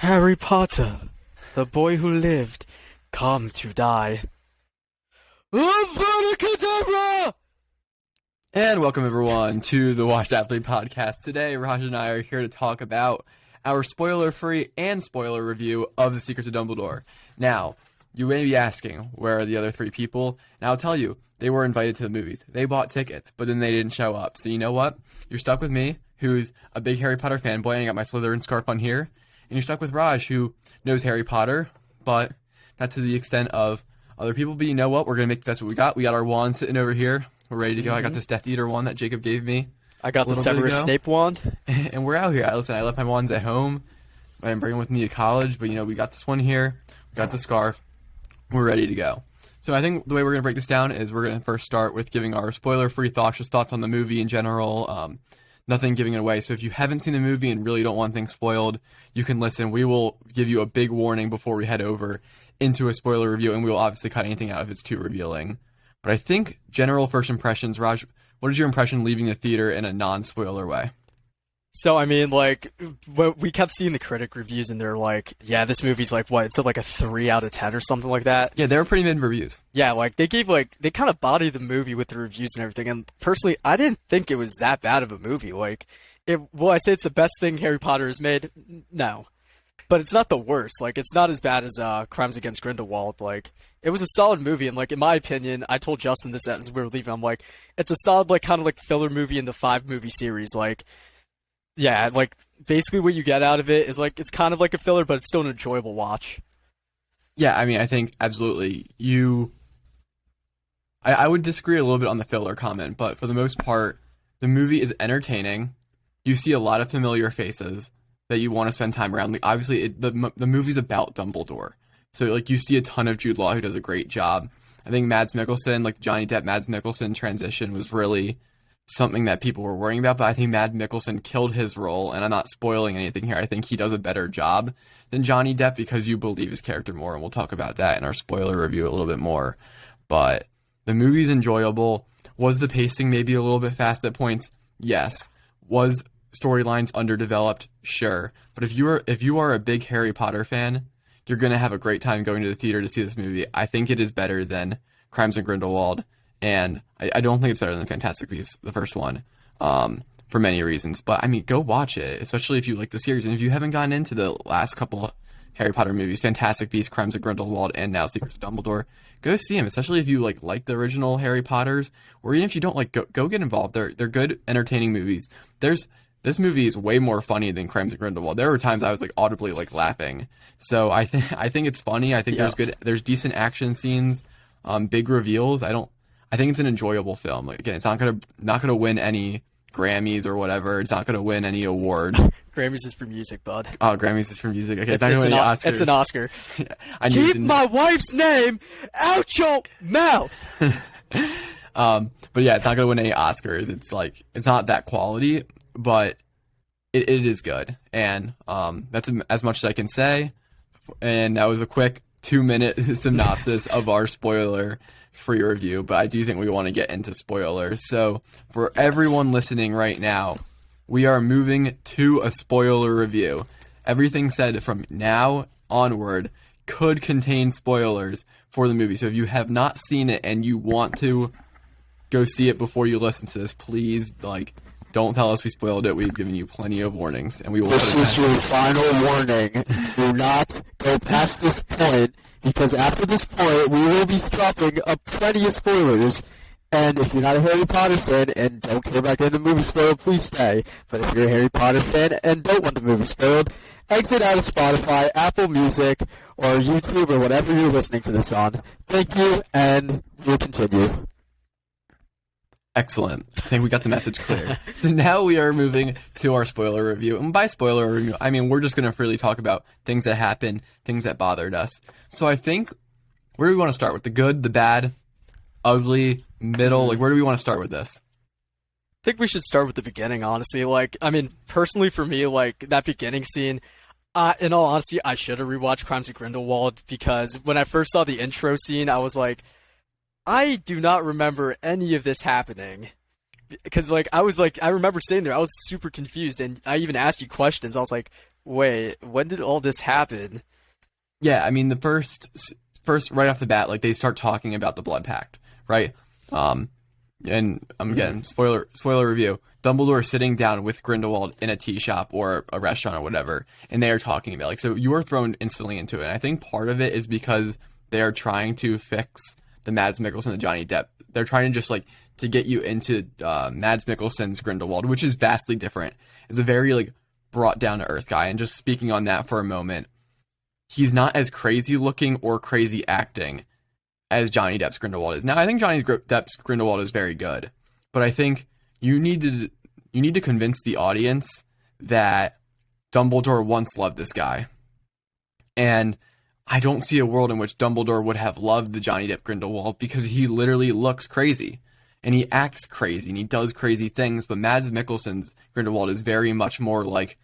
Harry Potter, the boy who lived, come to die. Avada And welcome everyone to the Washed Athlete Podcast. Today, Raj and I are here to talk about our spoiler-free and spoiler review of The Secrets of Dumbledore. Now, you may be asking, where are the other three people? And I'll tell you, they were invited to the movies. They bought tickets, but then they didn't show up. So you know what? You're stuck with me, who's a big Harry Potter fanboy, and I got my Slytherin scarf on here. And you're stuck with Raj, who knows Harry Potter, but not to the extent of other people. But you know what? We're going to make the best of what we got. We got our wand sitting over here. We're ready to go. I got this Death Eater wand that Jacob gave me. I got the Severus Snape wand. And we're out here. Listen, I left my wands at home. I didn't bring them with me to college, but we got this one here. We got the scarf. We're ready to go. So I think the way we're going to break this down is we're going to first start with giving our spoiler-free thoughts, just thoughts on the movie in general. Nothing giving it away. So if you haven't seen the movie and really don't want things spoiled, you can listen. We will give you a big warning before we head over into a spoiler review, and we will obviously cut anything out if it's too revealing. But I think general first impressions, Raj, what is your impression leaving the theater in a non-spoiler way? So, we kept seeing the critic reviews, and they're like, yeah, this movie's like, what, it's like a 3 out of 10 or something like that? Yeah, they were pretty mid reviews. Yeah, they they kind of bodied the movie with the reviews and everything, and personally, I didn't think it was that bad of a movie. Will I say it's the best thing Harry Potter has made? No. But it's not the worst. It's not as bad as Crimes Against Grindelwald. It was a solid movie, and in my opinion, I told Justin this as we were leaving. I'm like, it's a solid kind of filler movie in the 5-movie series. Yeah, basically what you get out of it is it's kind of like a filler, but it's still an enjoyable watch. Yeah, I think absolutely. I would disagree a little bit on the filler comment, but for the most part, the movie is entertaining. You see a lot of familiar faces that you want to spend time around. Obviously, the movie's about Dumbledore. So, you see a ton of Jude Law, who does a great job. I think Mads Mikkelsen, Johnny Depp, Mads Mikkelsen transition was really something that people were worrying about, but I think Mads Mikkelsen killed his role, and I'm not spoiling anything here. I think he does a better job than Johnny Depp because you believe his character more, and we'll talk about that in our spoiler review a little bit more. But the movie's enjoyable. Was the pacing maybe a little bit fast at points? Yes. Was storylines underdeveloped? Sure. But if you are a big Harry Potter fan, you're going to have a great time going to the theater to see this movie. I think it is better than Crimes of Grindelwald, and I don't think it's better than Fantastic Beasts, the first one, for many reasons. But, go watch it, especially if you like the series. And if you haven't gotten into the last couple Harry Potter movies, Fantastic Beasts, Crimes of Grindelwald, and now Secrets of Dumbledore, go see them, especially if you like the original Harry Potters, or even if you don't go get involved. They're good, entertaining movies. This movie is way more funny than Crimes of Grindelwald. There were times I was audibly laughing. So I think it's funny. I think there's decent action scenes, big reveals. I think it's an enjoyable film. Again, it's not gonna win any Grammys or whatever. It's not gonna win any awards. Grammys is for music, bud. Oh, Grammys is for music. Okay, it's not gonna win any Oscars. It's an Oscar. Yeah, Keep my wife's name out your mouth. But yeah, it's not gonna win any Oscars. It's not that quality, but it is good, and that's as much as I can say. And that was a quick 2-minute synopsis of our spoiler-free review, but I do think we want to get into spoilers. So for everyone listening right now, we are moving to a spoiler review. Everything said from now onward could contain spoilers for the movie. So if you have not seen it and you want to go see it before you listen to this, please, don't tell us we spoiled it. We've given you plenty of warnings, and we will. This is your final warning. Do not go past this point, because after this point, we will be dropping plenty of spoilers. And if you're not a Harry Potter fan and don't care about getting the movie spoiled, please stay. But if you're a Harry Potter fan and don't want the movie spoiled, exit out of Spotify, Apple Music, or YouTube, or whatever you're listening to this on. Thank you, and we'll continue. Excellent. I think we got the message clear. So now we are moving to our spoiler review. And by spoiler review, we're just going to freely talk about things that happened, things that bothered us. So I think, where do we want to start? With the good, the bad, ugly, middle? Where do we want to start with this? I think we should start with the beginning, honestly. Personally for me, that beginning scene, in all honesty, I should have rewatched Crimes of Grindelwald, because when I first saw the intro scene, I was like, I do not remember any of this happening. because like I remember sitting there, I was super confused, and I even asked you questions. I was like, wait, when did all this happen? Yeah, I mean the first right off the bat, like they start talking about the Blood Pact, right? And again, spoiler review. Dumbledore is sitting down with Grindelwald in a tea shop or a restaurant or whatever, and they are talking about like, so you are thrown instantly into it. And I think part of it is because they are trying to fix the Mads Mikkelsen and Johnny Depp. They're trying to just like to get you into Mads Mikkelsen's Grindelwald, which is vastly different. It's a very like brought down to earth guy. And just speaking on that for a moment, he's not as crazy looking or crazy acting as Johnny Depp's Grindelwald is. Now, I think Johnny Depp's Grindelwald is very good, but I think you need to convince the audience that Dumbledore once loved this guy. And I don't see a world in which Dumbledore would have loved the Johnny Depp Grindelwald because he literally looks crazy. And he acts crazy and he does crazy things, but Mads Mikkelsen's Grindelwald is very much more like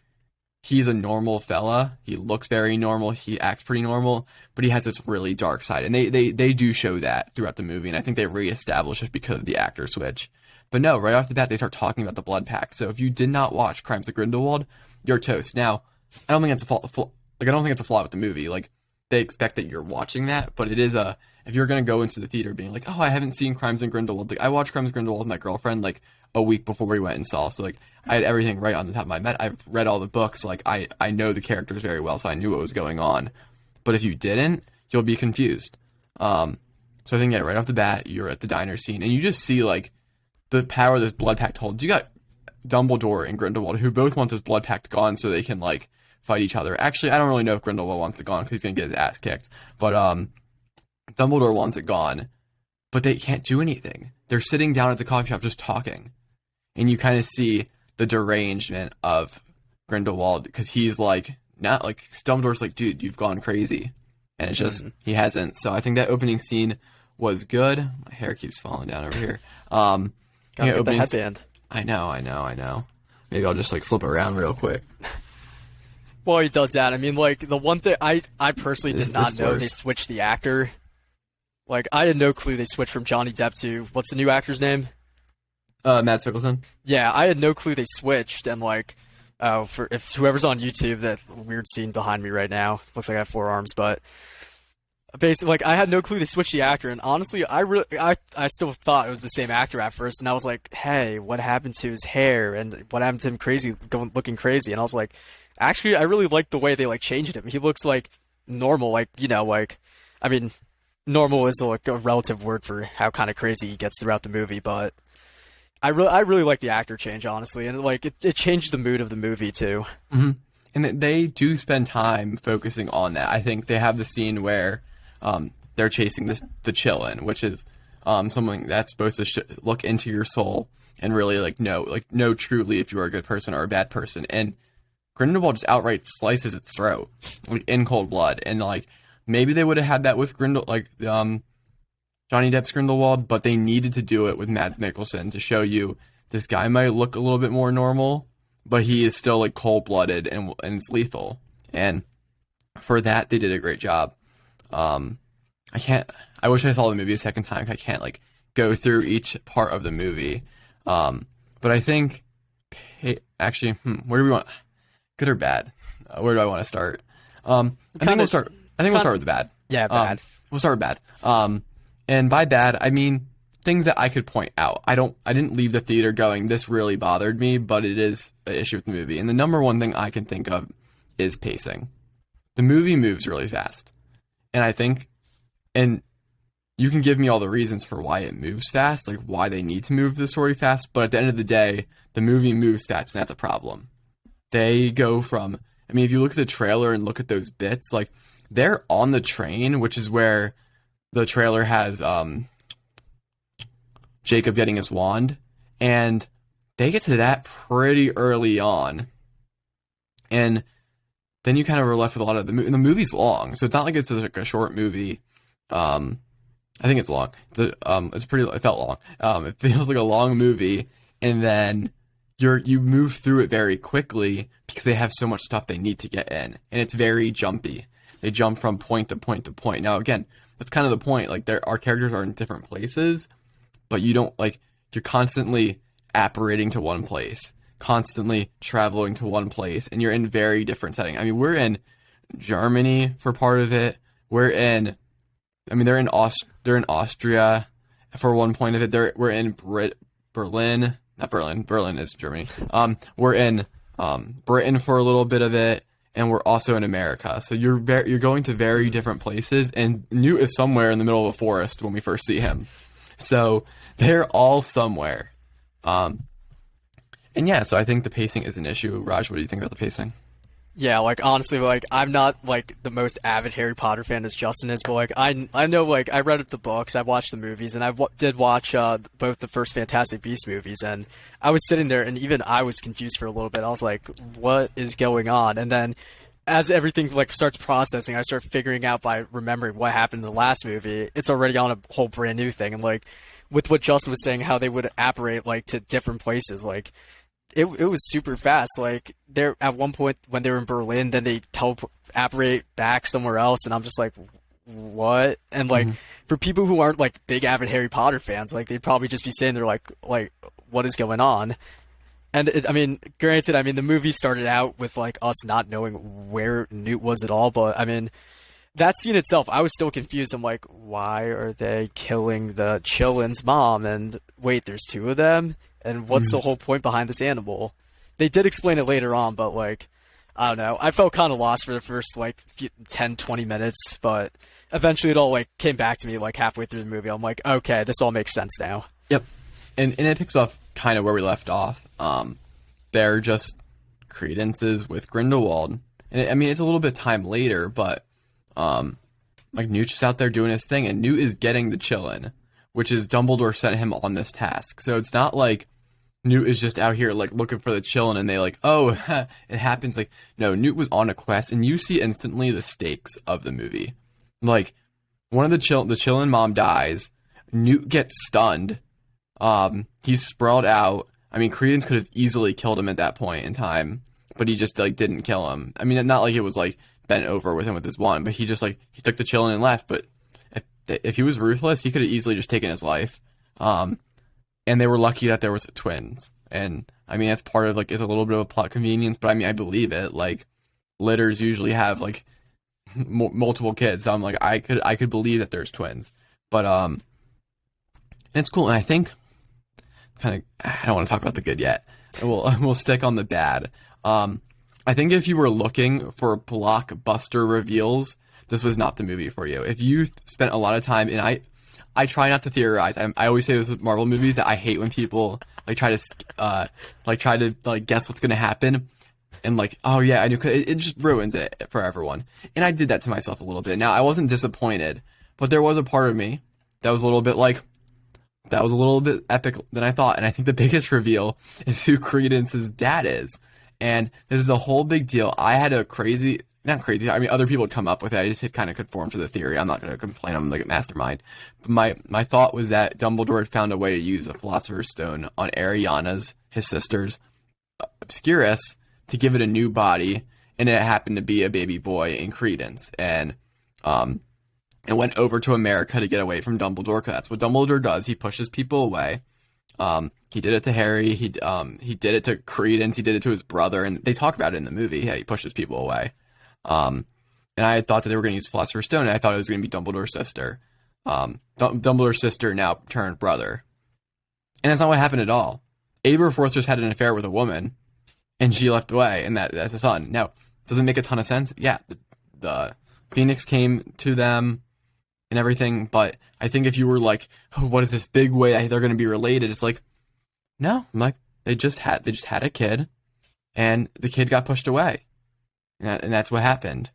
he's a normal fella. He looks very normal. He acts pretty normal, but he has this really dark side. And they do show that throughout the movie. And I think they reestablish it because of the actor switch. But no, right off the bat, they start talking about the Blood Pact. So if you did not watch Crimes of Grindelwald, you're toast. Now, I don't think it's a flaw with the movie. Like, they expect that you're watching that, but it is if you're going to go into the theater being like, oh, I haven't seen Crimes of Grindelwald. Like, I watched Crimes of Grindelwald with my girlfriend, like, a week before we went and saw. So, like, I had everything right on the top of my head. I've read all the books. Like, I know the characters very well, so I knew what was going on. But if you didn't, you'll be confused. So I think, yeah, right off the bat, you're at the diner scene, and you just see, like, the power this Blood Pact holds. You got Dumbledore and Grindelwald, who both want this Blood Pact gone so they can, like, fight each other. Actually, I don't really know if Grindelwald wants it gone because he's going to get his ass kicked. But Dumbledore wants it gone, but they can't do anything. They're sitting down at the coffee shop just talking. And you kind of see the derangement of Grindelwald because he's like, not like, Dumbledore's like, dude, you've gone crazy. And it's just, he hasn't. So I think that opening scene was good. My hair keeps falling down over here. Gotta get the headband. I know. Maybe I'll just like flip around real quick. Well, he does that. I mean, like, the one thing I personally did not know they switched the actor. Like, I had no clue they switched from Johnny Depp to, what's the new actor's name? Mads Mikkelsen. Yeah, I had no clue they switched, and like, for if whoever's on YouTube, that weird scene behind me right now, looks like I have 4 arms, but basically, like, I had no clue they switched the actor, and honestly, I still thought it was the same actor at first, and I was like, hey, what happened to his hair, and what happened to him looking crazy, and I was like, actually, I really like the way they like changed him. He looks like normal, like, you know, like, I mean, normal is like a relative word for how kind of crazy he gets throughout the movie, but I really like the actor change, honestly, and like it changed the mood of the movie too. Mm-hmm. And they do spend time focusing on that. I think they have the scene where they're chasing the Chillin, which is something that's supposed to look into your soul and really like know truly if you are a good person or a bad person. And Grindelwald just outright slices its throat, like in cold blood. And like maybe they would have had that with Johnny Depp's Grindelwald, but they needed to do it with Mads Mikkelsen to show you this guy might look a little bit more normal, but he is still like cold blooded and it's lethal. And for that, they did a great job. I wish I saw the movie a second time. I can't like go through each part of the movie. But I think, actually, where do we want? Good or bad? Where do I want to start? I think we'll start with the bad. Yeah, bad. We'll start with bad. And by bad, I mean things that I could point out. I didn't leave the theater going, this really bothered me, but it is an issue with the movie. And the number one thing I can think of is pacing. The movie moves really fast. And I think, and you can give me all the reasons for why it moves fast, like why they need to move the story fast, but at the end of the day, the movie moves fast, and that's a problem. They go from, I mean, if you look at the trailer and look at those bits, like, they're on the train, which is where the trailer has Jacob getting his wand, and they get to that pretty early on. And then you kind of are left with a lot of the movie. And the movie's long, so it's not like it's like a short movie. I think it's long. It felt long. It feels like a long movie, and then you move through it very quickly because they have so much stuff they need to get in, and it's very jumpy. They jump from point to point to point. Now, again, that's kind of the point. Like, our characters are in different places, but you don't, like, you're constantly apparating to one place, constantly traveling to one place, and you're in very different setting. I mean, we're in Germany for part of it. They're in Austria for one point of it. We're in Berlin, not Berlin. Berlin is Germany. We're in Britain for a little bit of it, and we're also in America. So you're going to very different places, and Newt is somewhere in the middle of a forest when we first see him. So they're all somewhere. And yeah, so I think the pacing is an issue. Raj, what do you think about the pacing? Yeah, like honestly, like I'm not like the most avid Harry Potter fan as Justin is, but like I know like I read the books, I watched the movies, and I did watch both the first Fantastic Beasts movies, and I was sitting there, and even I was confused for a little bit. I was like, what is going on? And then as everything like starts processing, I start figuring out by remembering what happened in the last movie. It's already on a whole brand new thing, and like with what Justin was saying, how they would apparate like to different places, like. It was super fast. Like they're at one point when they were in Berlin, then they apparate back somewhere else, and I'm just like, what? And like for people who aren't like big avid Harry Potter fans, like they'd probably just be saying they're like what is going on? And I mean, granted, I mean the movie started out with like us not knowing where Newt was at all, but I mean that scene itself, I was still confused. I'm like, why are they killing the Chillin's mom? And wait, there's two of them? And what's the whole point behind this animal? They did explain it later on, but like, I don't know. I felt kind of lost for the first like 10, 20 minutes, but eventually it all like came back to me like halfway through the movie. I'm like, okay, this all makes sense now. Yep. And it picks off kind of where we left off. They're just credences with Grindelwald. And I mean, it's a little bit time later, but like Newt's just out there doing his thing, and Newt is getting the Chillin, which is Dumbledore sent him on this task. So it's not like Newt is just out here like looking for the Chillin and they like, oh, it happens. Like, no, Newt was on a quest, and you see instantly the stakes of the movie. Like, one of the Chillin mom dies. Newt gets stunned. He's sprawled out. I mean, Credence could have easily killed him at that point in time, but he just like didn't kill him. I mean, not like it was like bent over with him with his wand, but he just like he took the Chillin and left. But if he was ruthless, he could have easily just taken his life. And they were lucky that there was twins. And I mean, that's part of like, it's a little bit of a plot convenience, but I mean, I believe it. Like, litters usually have like multiple kids. So I'm like, I could believe that there's twins. But and it's cool. And I think I don't want to talk about the good yet. We'll stick on the bad. I think if you were looking for blockbuster reveals, this was not the movie for you. If you spent a lot of time, and I try not to theorize. I always say this with Marvel movies, that I hate when people like try to guess what's gonna happen, and like, oh yeah, I knew. It just ruins it for everyone. And I did that to myself a little bit. Now I wasn't disappointed, but there was a part of me that was a little bit like, that was a little bit epic than I thought. And I think the biggest reveal is who Credence's dad is. And this is a whole big deal. I had a crazy, not crazy, I mean, other people would come up with it. I just had kind of conform to the theory. I'm not going to complain. I'm like a mastermind. But my thought was that Dumbledore had found a way to use a Philosopher's Stone on Ariana's, his sister's, Obscurus, to give it a new body. And it happened to be a baby boy in Credence. And it went over to America to get away from Dumbledore, because that's what Dumbledore does. He pushes people away. He did it to Harry. He did it to Credence. He did it to his brother, and they talk about it in the movie. Yeah, he pushes people away. And I had thought that they were going to use Philosopher's Stone, and I thought it was going to be Dumbledore's sister. Dumbledore's sister now turned brother, and that's not what happened at all. Aberforth just had an affair with a woman, and she left away, and that's a son. Now, does it make a ton of sense? Yeah, the Phoenix came to them and everything, but I think if you were like, oh, what is this big way they're going to be related? It's like, no, I'm like, they just had a kid, and the kid got pushed away, and that's what happened.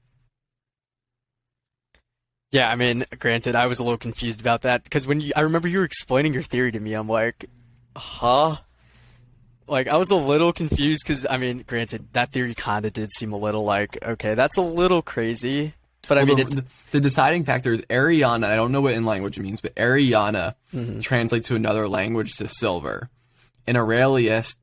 Yeah, I mean, granted, I was a little confused about that, because I remember you were explaining your theory to me, I'm like, huh? Like, I was a little confused, because, I mean, granted, that theory kind of did seem a little like, okay, that's a little crazy. But I mean, the deciding factor is Ariana. I don't know what in language it means, but Ariana translates to another language to silver, and Aurelius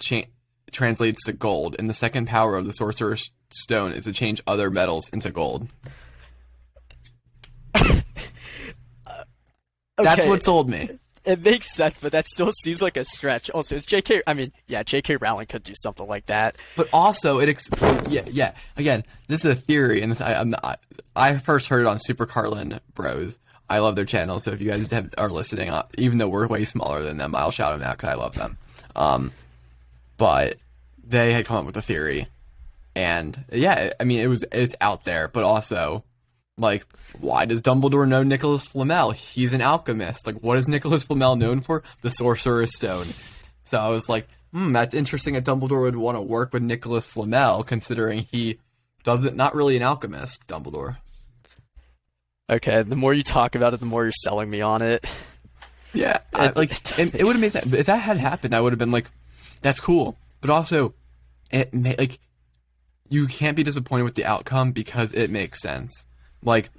translates to gold. And the second power of the Sorcerer's Stone is to change other metals into gold. That's what sold me. It makes sense, but that still seems like a stretch. Also, it's J.K. I mean, yeah, J.K. Rowling could do something like that. But also, yeah. Again, this is a theory, and I first heard it on Super Carlin Bros. I love their channel, so if you guys are listening, even though we're way smaller than them, I'll shout them out because I love them. But they had come up with a theory, and yeah, I mean, it's out there, but also, like, why does Dumbledore know Nicholas Flamel? He's an alchemist. Like, what is Nicholas Flamel known for? The Sorcerer's Stone. So I was like, that's interesting that Dumbledore would want to work with Nicholas Flamel, considering he not really an alchemist, Dumbledore. Okay, the more you talk about it, the more you're selling me on it. Yeah, it would have made sense. If that had happened, I would have been like, that's cool. But also, you can't be disappointed with the outcome because it makes sense. Like,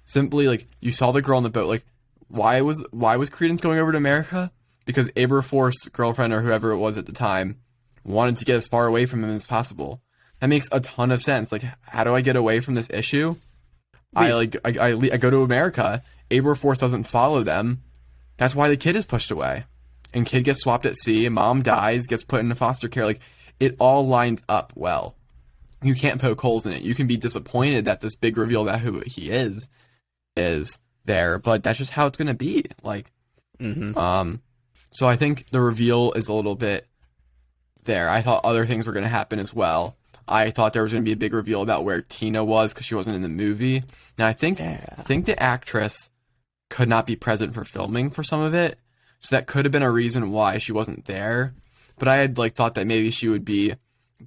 simply, like, you saw the girl on the boat. Like, why was Credence going over to America? Because Aberforth's girlfriend or whoever it was at the time wanted to get as far away from him as possible. That makes a ton of sense. Like, how do I get away from this issue? I go to America. Aberforth doesn't follow them. That's why the kid is pushed away. And kid gets swapped at sea, and mom dies, gets put into foster care. Like, it all lines up well. You can't poke holes in it. You can be disappointed that this big reveal about who he is there, but that's just how it's gonna be. Like, so I think the reveal is a little bit there. I thought other things were gonna happen as well. I thought there was gonna be a big reveal about where Tina was because she wasn't in the movie. Now I think the actress could not be present for filming for some of it, so that could have been a reason why she wasn't there. But I had thought that maybe she would be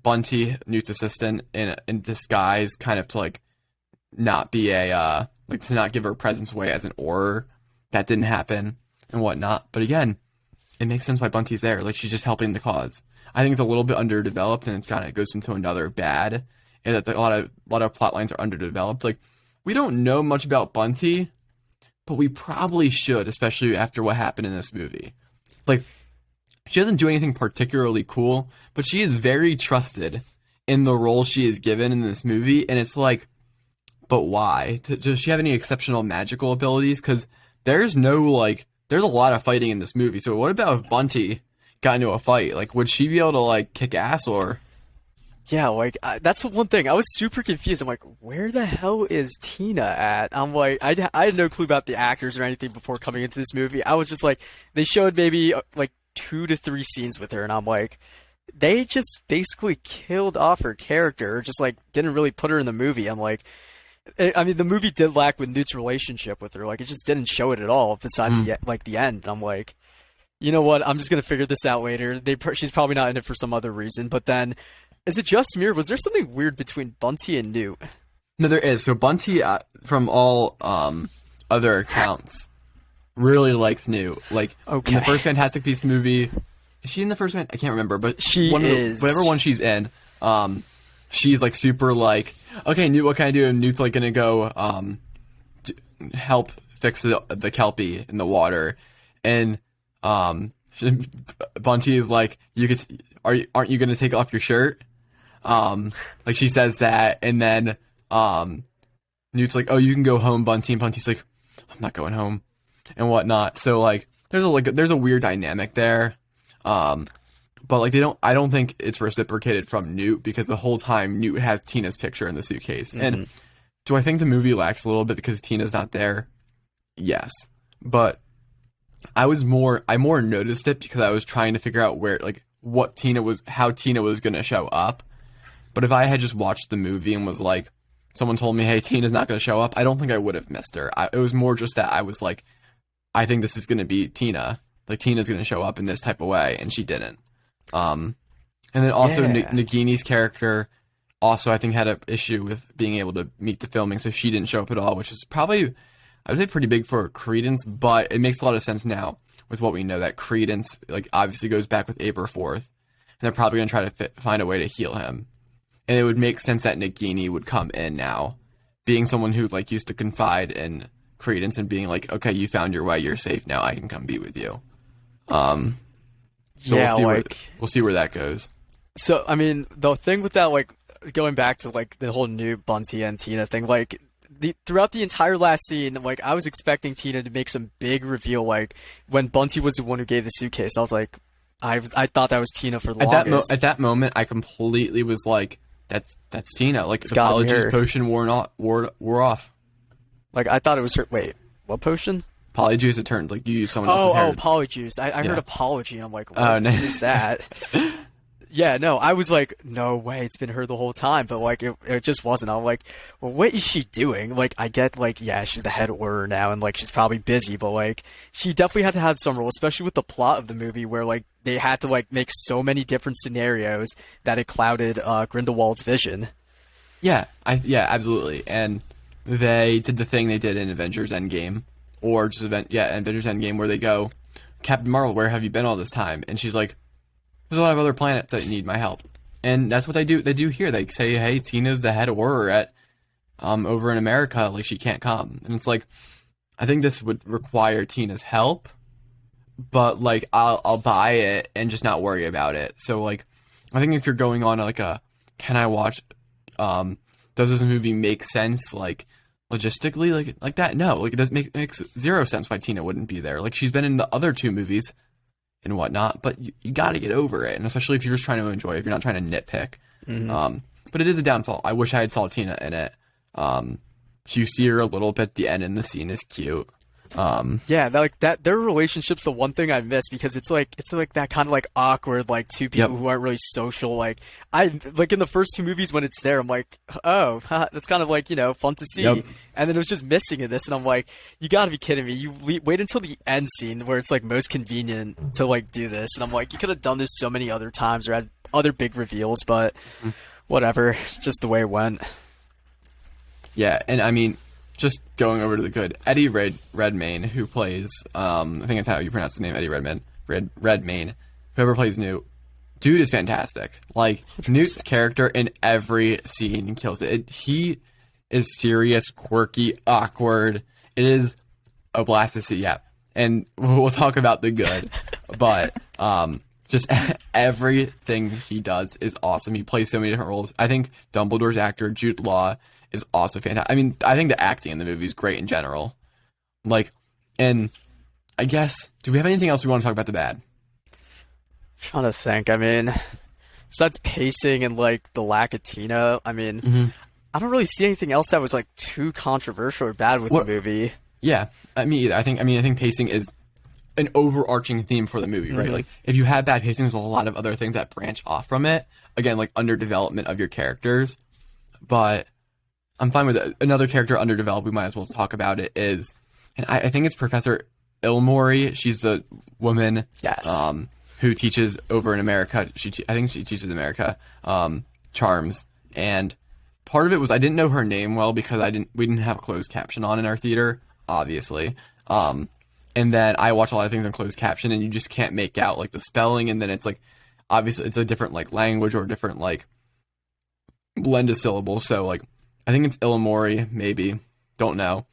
Bunty, Newt's assistant, in disguise, kind of to not be to not give her presence away as an Auror. That didn't happen and whatnot. But again, it makes sense why Bunty's there. Like, she's just helping the cause. I think it's a little bit underdeveloped, and it kind of goes into another bad. And that a lot of plot lines are underdeveloped. Like, we don't know much about Bunty, but we probably should, especially after what happened in this movie. Like, she doesn't do anything particularly cool, but she is very trusted in the role she is given in this movie, and it's like, but why? Does she have any exceptional magical abilities? Because there's a lot of fighting in this movie, so what about if Bunty got into a fight? Like, would she be able to, kick ass, or... Yeah, that's the one thing. I was super confused. I'm like, where the hell is Tina at? I'm like, I had no clue about the actors or anything before coming into this movie. I was just like, they showed maybe, 2 to 3 scenes with her, and I'm like, they just basically killed off her character, or just didn't really put her in the movie. I'm like, I mean, the movie did lack with Newt's relationship with her. Like, it just didn't show it at all, besides the end. And I'm like, you know what? I'm just gonna figure this out later. She's probably not in it for some other reason. But then, is it just me, or was there something weird between Bunty and Newt? No, there is. So Bunty, from all other accounts, really likes Newt. Like, in the first Fantastic Beasts movie, is she in the first one? I can't remember, but she is. Whatever one she's in, she's super okay, Newt, what can I do? And Newt's gonna go help fix the Kelpie in the water, and Bunty is like, aren't you gonna take off your shirt? She says that, and then Newt's like, oh, you can go home, Bunty, and Bunty's like, I'm not going home, and whatnot. So there's a weird dynamic there, but I don't think it's reciprocated from Newt, because the whole time Newt has Tina's picture in the suitcase. And do I think the movie lacks a little bit because Tina's not there? Yes, but I more noticed it because I was trying to figure out where how Tina was gonna show up. But if I had just watched the movie and was like, someone told me, hey, Tina's not gonna show up, I don't think I would have missed her. It was more just that I was like, I think this is gonna be Tina. Like, Tina's gonna show up in this type of way, and she didn't. And then also Nagini's character also, I think, had an issue with being able to meet the filming, so she didn't show up at all, which is probably, I would say, pretty big for Credence, but it makes a lot of sense now with what we know, that Credence obviously goes back with Aberforth, and they're probably gonna try to find a way to heal him. And it would make sense that Nagini would come in now, being someone who used to confide in Credence and being like, okay, you found your way, you're safe now, I can come be with you. So we'll see where that goes. So, I mean, the thing with that, going back to the whole new Bunty and Tina thing, throughout the entire last scene, like I was expecting Tina to make some big reveal. Like when Bunty was the one who gave the suitcase, I was like, I thought that was Tina for the longest. At that moment, I completely was like, that's Tina. Like the gotta be Polyjuice her. potion wore off. Like I thought it was her. Wait, what potion? Polyjuice, it turned like you use someone else's hair. Oh, Polyjuice. I Yeah. heard apology. And I'm like, what Oh, no. is that? Yeah, no, I was like, no way, it's been her the whole time, but like it just wasn't. I'm like, well, what is she doing? Like, I get like, yeah, she's the head order now, and like she's probably busy, but like she definitely had to have some role, especially with the plot of the movie, where like they had to like make so many different scenarios that it clouded Grindelwald's vision. Yeah, absolutely. And they did the thing they did in Avengers Endgame, or just Avengers Endgame, where they go, Captain Marvel, where have you been all this time? And she's like, there's a lot of other planets that need my help. And that's what they do. They do here. They say, hey, Tina's the head order at over in America. Like, she can't come. And it's like, I think this would require Tina's help, but like I'll buy it and just not worry about it. So like, I think if you're going on like a, can I watch? Does this movie make sense? Like logistically, like that? No, like it makes zero sense why Tina wouldn't be there. Like she's been in the other two movies and whatnot, but you got to get over it, and especially if you're just trying to enjoy it, if you're not trying to nitpick. But it is a downfall. I wish I had saw Tina in it. So you see her a little bit at the end, and the scene is cute. Yeah, that their relationship's the one thing I miss, because it's like that kind of like awkward like two people who aren't really social. Like I like in the first two movies when it's there, I'm like, oh, that's kind of like, you know, fun to see. And then it was just missing in this, and I'm like, you got to be kidding me! You wait until the end scene where it's like most convenient to like do this, and I'm like, you could have done this so many other times or had other big reveals, but whatever, it's just the way it went. Yeah, and I mean, just going over to the good, Eddie Redmayne, who plays, I think that's how you pronounce his name, Eddie Redmayne, whoever plays Newt, dude is fantastic. Like, Newt's character in every scene kills it. He is serious, quirky, awkward. It is a blast to see, yeah. And we'll talk about the good, but just everything he does is awesome. He plays so many different roles. I think Dumbledore's actor, Jude Law, is also fantastic. I mean, I think the acting in the movie is great in general. Like, and I guess, do we have anything else we want to talk about the bad? Trying to think. I mean, besides pacing and like the lack of Tina, I mean, I don't really see anything else that was like too controversial or bad with the movie. Yeah, me either. I think pacing is an overarching theme for the movie, right? Like, if you have bad pacing, there's a lot of other things that branch off from it. Again, like underdevelopment of your characters, but I'm fine with it. Another character underdeveloped, we might as well talk about it, is, and I think it's Professor Ilmori. She's the woman who teaches over in America. I think she teaches America charms. And part of it was I didn't know her name well because we didn't have a closed caption on in our theater, obviously. And then I watch a lot of things in closed caption, and you just can't make out like the spelling. And then it's like, obviously it's a different like language or a different like blend of syllables. So like, I think it's Ilmori, maybe. Don't know.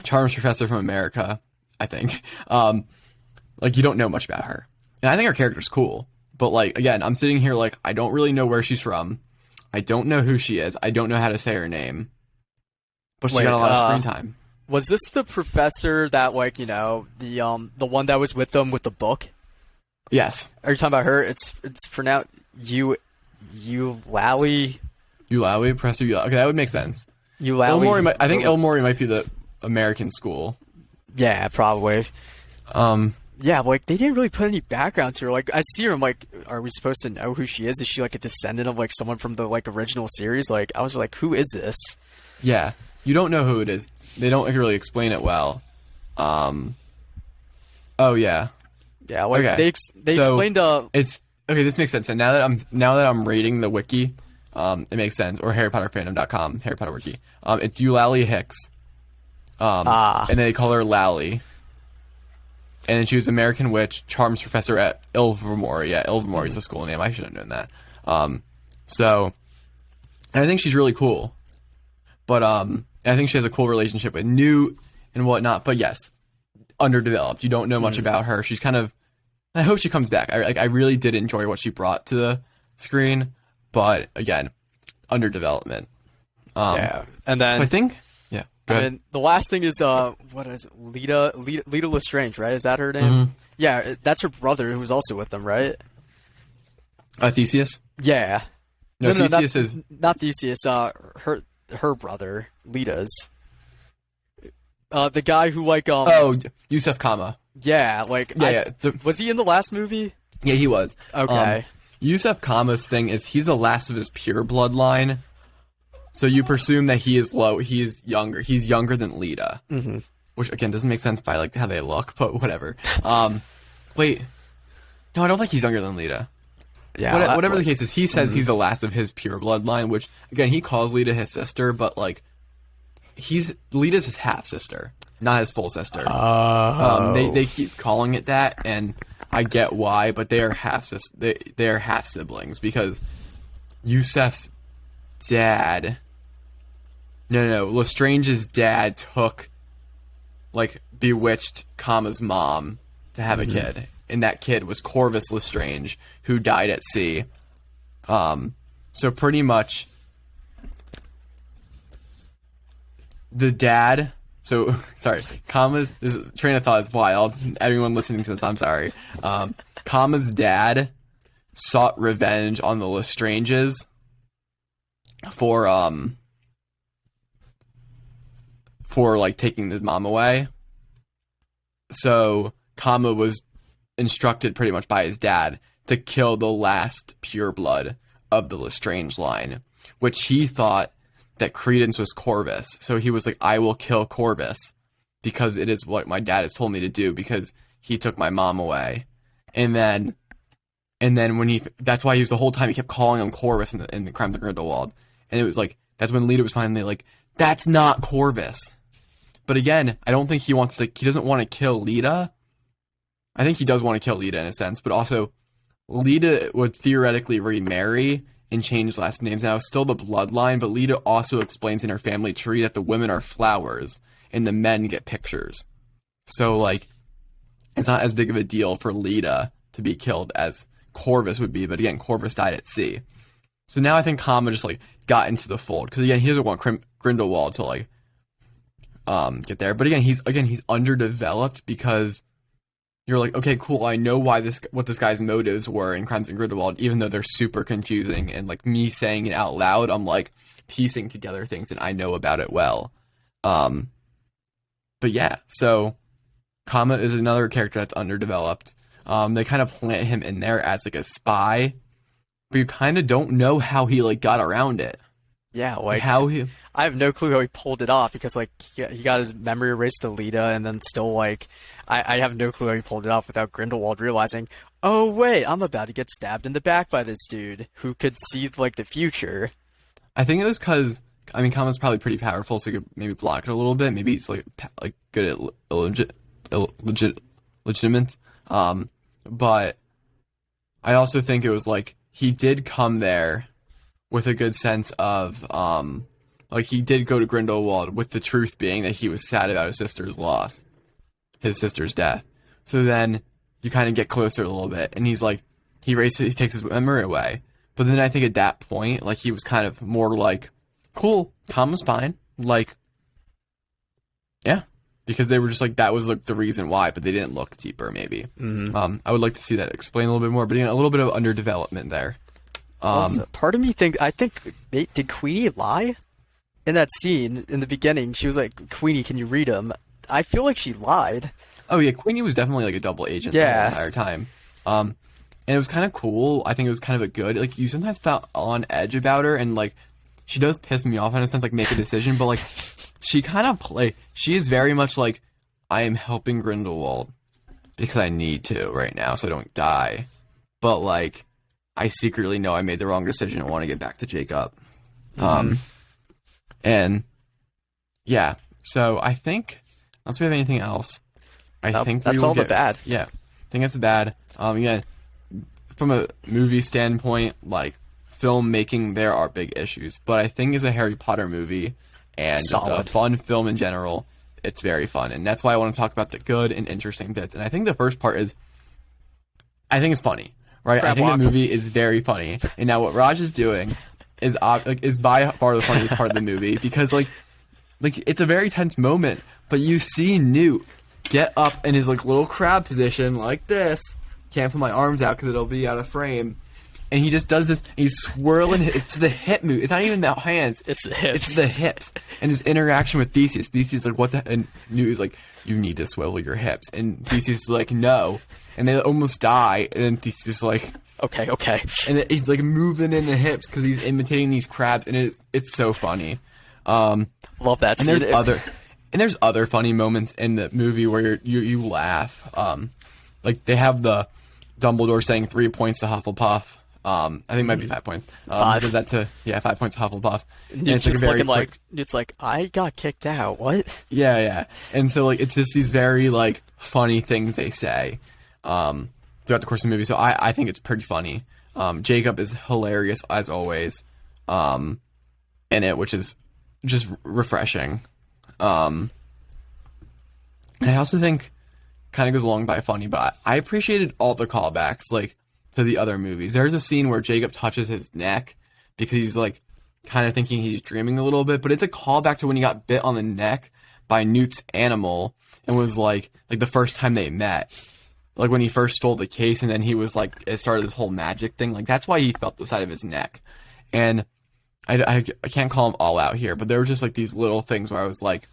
Charms professor from America, I think. Like, you don't know much about her. And I think her character's cool. But, like, again, I'm sitting here like, I don't really know where she's from. I don't know who she is. I don't know how to say her name. But she got a lot of screen time. Was this the professor that, like, you know, the one that was with them with the book? Yes. Are you talking about her? It's pronounced Eulalie. Eulalie, Professor Eulalie. Okay, that would make sense. Eulalie. I think Ilmori might be the American school. Yeah, probably. Yeah, like they didn't really put any background to her. Like I see her, I'm like, are we supposed to know who she is? Is she like a descendant of like someone from the like original series? Like I was like, who is this? Yeah, you don't know who it is. They don't really explain it well. Oh yeah. Yeah, like okay. they explained it's okay. This makes sense. And now that I'm reading the wiki, it makes sense. Or HarryPotterFandom.com, Harry Potter wiki. It's Eulalie Hicks. And they call her Lally. And then she was American Witch, Charms Professor at Ilmori. Yeah, Ilmori is the school name. I should have known that. So, and I think she's really cool. But I think she has a cool relationship with Newt and whatnot. But yes, underdeveloped. You don't know much about her. She's kind of. I hope she comes back. I really did enjoy what she brought to the screen. But again, underdevelopment. yeah. And then So I think, yeah, go ahead. and the last thing is what is it? Lita Lestrange, right? Is that her name? Mm-hmm. Yeah, that's her brother who was also with them, right? Theseus? Yeah. No, not, Theseus is... not Theseus. Her brother, Lita's. The guy who Oh, Yusuf Kama. yeah, like Yeah. was he in the last movie? Yeah, he was. Okay. Yusuf Kama's thing is he's the last of his pure bloodline. So you presume that he is low. He is younger. He's younger than Lita. Mm-hmm. Which, again, doesn't make sense by, like, how they look, but whatever. Wait. No, I don't think he's younger than Lita. Yeah. Whatever the case is, he says he's the last of his pure bloodline, which, again, he calls Lita his sister, but, like, Lita's his half-sister, not his full sister. They keep calling it that, and I get why, but they are they are half-siblings, because Yusuf's dad... No, Lestrange's dad took, like, bewitched Kama's mom to have a kid. And that kid was Corvus Lestrange, who died at sea. So pretty much, the dad... So, sorry, this train of thought is wild. Everyone listening to this, I'm sorry. Kama's dad sought revenge on the Lestranges for like taking his mom away. So Kama was instructed pretty much by his dad to kill the last pureblood of the Lestrange line, which he thought that Credence was Corvus. So he was like, I will kill Corvus because it is what my dad has told me to do because he took my mom away. And then when that's why he was the whole time he kept calling him Corvus in the Crimes of Grindelwald. And it was like, that's when Lita was finally like, that's not Corvus. But again, I don't think he doesn't want to kill Lita. I think he does want to kill Lita in a sense, but also Lita would theoretically remarry and change last names. Now, it's still the bloodline, but Lita also explains in her family tree that the women are flowers and the men get pictures. So, like, it's not as big of a deal for Lita to be killed as Corvus would be, but again, Corvus died at sea. So now I think Kama just, like, got into the fold, because again, he doesn't want Grindelwald to, like, get there. But again, he's underdeveloped because you're like, okay, cool, I know what this guy's motives were in Crimes of Grindelwald, even though they're super confusing, and like me saying it out loud, I'm like piecing together things that I know about it well. But yeah, so Kama is another character that's underdeveloped. They kind of plant him in there as like a spy, but you kind of don't know how he like got around it. Yeah, like I have no clue how he pulled it off because like he got his memory erased to Lita, and then still like I have no clue how he pulled it off without Grindelwald realizing, oh wait, I'm about to get stabbed in the back by this dude who could see like the future. I think it was because Kama's probably pretty powerful, so he could maybe block it a little bit. Maybe he's like good at legitimate. But I also think it was like he did come there with a good sense of, like, he did go to Grindelwald with the truth being that he was sad about his sister's loss, his sister's death. So then you kind of get closer a little bit, and he's like, he takes his memory away. But then I think at that point, like, he was kind of more like, cool, Tom was fine. Like, yeah. Because they were just like, that was like the reason why, but they didn't look deeper, maybe. Mm-hmm. I would like to see that explained a little bit more, but again, a little bit of underdevelopment there. Also, part of me did Queenie lie in that scene in the beginning? She was like, Queenie, can you read him? I feel like she lied. Oh yeah, Queenie was definitely like a double agent the entire time. And it was kind of cool. I think it was kind of a good, like, you sometimes felt on edge about her, and like she does piss me off in a sense, like make a decision, but like she kind of she is very much like, I am helping Grindelwald because I need to right now so I don't die. But like, I secretly know I made the wrong decision and want to get back to Jacob. And yeah, so I think, unless we have anything else, I think that's all the bad. Yeah, I think that's the bad. Yeah, from a movie standpoint, like filmmaking, there are big issues, but I think as a Harry Potter movie and just a fun film in general, it's very fun, and that's why I want to talk about the good and interesting bits. And I think the first part is, I think it's funny. Right, I think the movie is very funny. And now what Raj is doing is by far the funniest part of the movie because like it's a very tense moment, but you see Newt get up in his like little crab position like this. Can't put my arms out because it'll be out of frame. And he just does this. And he's swirling. It's the hip move. It's not even the hands. It's the hips. It's the hips. And his interaction with Theseus. Theseus is like, what the? And Newt is like, you need to swivel your hips. And Theseus is like, no. And they almost die. And then Theseus is like, okay. and he's like moving in the hips because he's imitating these crabs, and it's so funny. Love that and scene. There's other funny moments in the movie where you laugh. Like they have the Dumbledore saying 3 points to Hufflepuff. I think it might be 5 points. 5. He says that to 5 points to Hufflepuff. And it's just looking like it's like I got kicked out. What? Yeah. And so like it's just these very like funny things they say throughout the course of the movie. So I think it's pretty funny. Jacob is hilarious as always in it, which is just refreshing. And I also think kind of goes along by funny, but I appreciated all the callbacks like to the other movies. There's a scene where Jacob touches his neck because he's like kind of thinking he's dreaming a little bit, but it's a callback to when he got bit on the neck by Newt's animal and was like the first time they met. Like when he first stole the case and then he was like, it started this whole magic thing. Like that's why he felt the side of his neck. And I can't call them all out here, but there were just like these little things where I was like,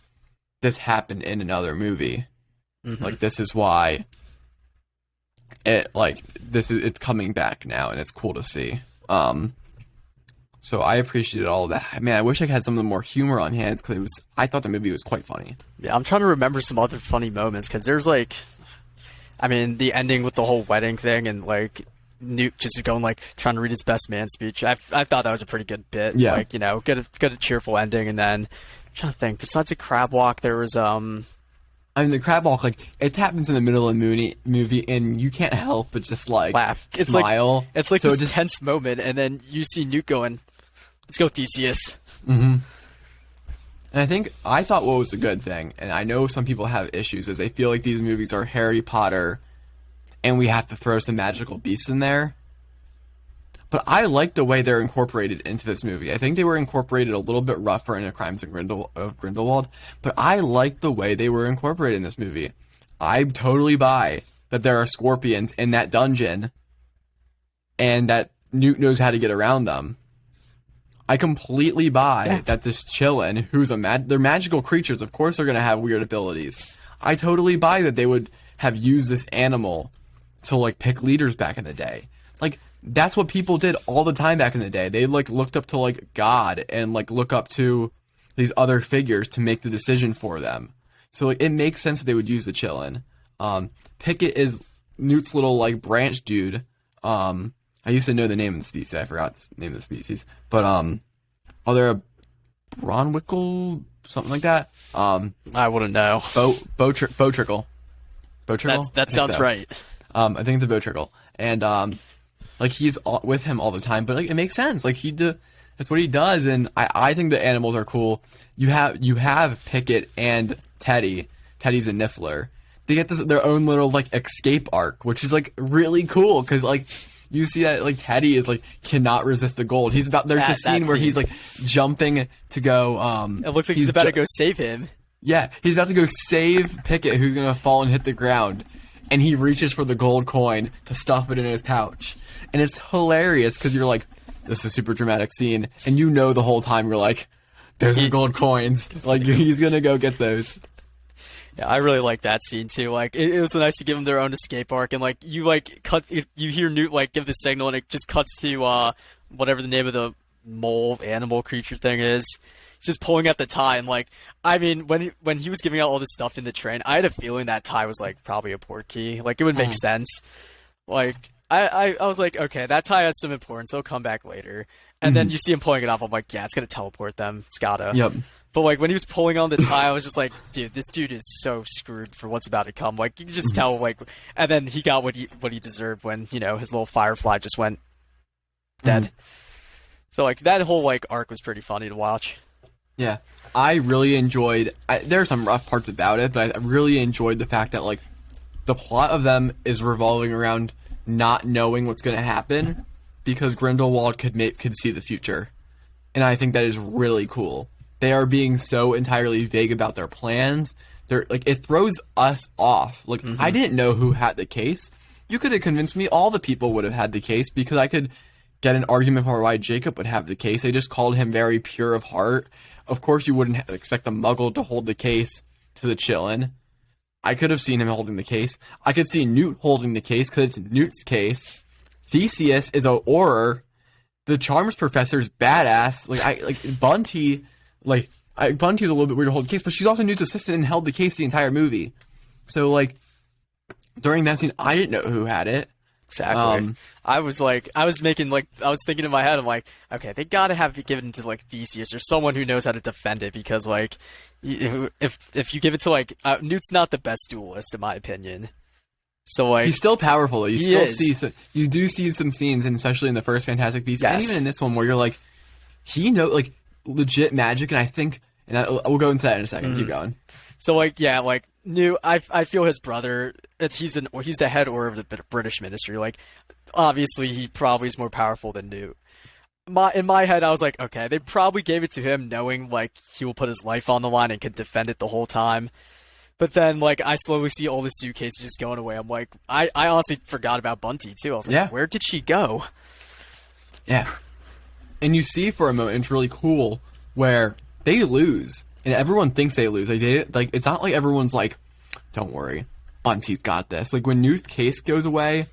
this happened in another movie. Mm-hmm. Like this is why it's coming back now and it's cool to see. So I appreciated all of that. Man, I wish I had some of the more humor on hand because I thought the movie was quite funny. Yeah, I'm trying to remember some other funny moments because there's like, I mean, the ending with the whole wedding thing and like Newt just going like trying to read his best man speech. I thought that was a pretty good bit. Yeah. Like, you know, get a cheerful ending, and then I'm trying to think. Besides the crab walk, there was I mean, the crab walk, like, it happens in the middle of the movie, and you can't help but just, like, laugh. Smile. It's like this tense moment, and then you see Newt going, let's go, Theseus. Mm-hmm. And I thought what was a good thing, and I know some people have issues, is they feel like these movies are Harry Potter, and we have to throw some magical beasts in there. But I like the way they're incorporated into this movie. I think they were incorporated a little bit rougher in The Crimes of Grindelwald, but I like the way they were incorporated in this movie. I totally buy that there are scorpions in that dungeon and that Newt knows how to get around them. I completely buy that this Chillin, who's they're magical creatures, of course they're going to have weird abilities. I totally buy that they would have used this animal to, like, pick leaders back in the day. Like, that's what people did all the time back in the day. They like looked up to like God and like look up to these other figures to make the decision for them. So like it makes sense that they would use the Chillin. Pickett is Newt's little like branch dude. I used to know the name of the species. I forgot the name of the species. But are there a Bronwickle, something like that? I wouldn't know. Bowtrickle. Bowtrickle? That sounds so. right. I think it's a Bowtrickle. And like he's with him all the time, but like it makes sense. Like that's what he does, and I think the animals are cool. You have Pickett and Teddy. Teddy's a Niffler. They get their own little like escape arc, which is like really cool because like you see that like Teddy is like cannot resist the gold. There's a scene where he's like jumping to go. It looks like he's about to go save him. Yeah, he's about to go save Pickett, who's gonna fall and hit the ground, and he reaches for the gold coin to stuff it in his pouch. And it's hilarious because you're like, this is a super dramatic scene. And you know the whole time you're like, there's the gold coins. Like, he's going to go get those. Yeah, I really like that scene, too. Like, it was nice to give them their own escape arc. And, like, you hear Newt, like, give the signal, and it just cuts to whatever the name of the mole animal creature thing is. It's just pulling at the tie. And, like, I mean, when he was giving out all this stuff in the train, I had a feeling that tie was, like, probably a port key. Like, it would make sense. Like, I was like, okay, that tie has some importance. It'll come back later. And then you see him pulling it off. I'm like, yeah, it's going to teleport them. It's gotta. Yep. But, like, when he was pulling on the tie, I was just like, dude, this dude is so screwed for what's about to come. Like, you can just tell, like... And then he got what he deserved when, you know, his little firefly just went dead. So, like, that whole, like, arc was pretty funny to watch. Yeah. I really enjoyed... there are some rough parts about it, but I really enjoyed the fact that, like, the plot of them is revolving around not knowing what's going to happen because Grindelwald could see the future. and I think that is really cool. They are being so entirely vague about their plans. They're like, it throws us off. Like, I didn't know who had the case. You could have convinced me all the people would have had the case, because I could get an argument for why Jacob would have the case. They just called him very pure of heart. Of course, you wouldn't expect a Muggle to hold the case to the Chillin. I could have seen him holding the case. I could see Newt holding the case because it's Newt's case. Theseus is a Auror. The Charms Professor's badass. Bunty. Bunty's a little bit weird to hold the case, but she's also Newt's assistant and held the case the entire movie. So, like, during that scene, I didn't know who had it. Exactly. I was thinking in my head, I'm like, okay, they gotta have it given to like Theseus or someone who knows how to defend it, because like, if you give it to like Newt's not the best duelist in my opinion. So like, he's still powerful though. You do see some scenes, and especially in the first Fantastic Beasts, and even in this one, where you're like, he knows like legit magic, and I think, we'll go into that in a second. Keep going. So like, yeah, like Newt, I feel his brother. He's the head Auror of the British Ministry. Like, obviously, he probably is more powerful than Newt. In my head, I was like, okay, they probably gave it to him knowing like he will put his life on the line and can defend it the whole time. But then, like, I slowly see all the suitcases just going away. I'm like, I honestly forgot about Bunty too. I was like, where did she go? Yeah, and you see for a moment, it's really cool where they lose. And everyone thinks they lose. Like, it's not like everyone's like, don't worry, Bunty's got this. Like, when Newt's case goes away,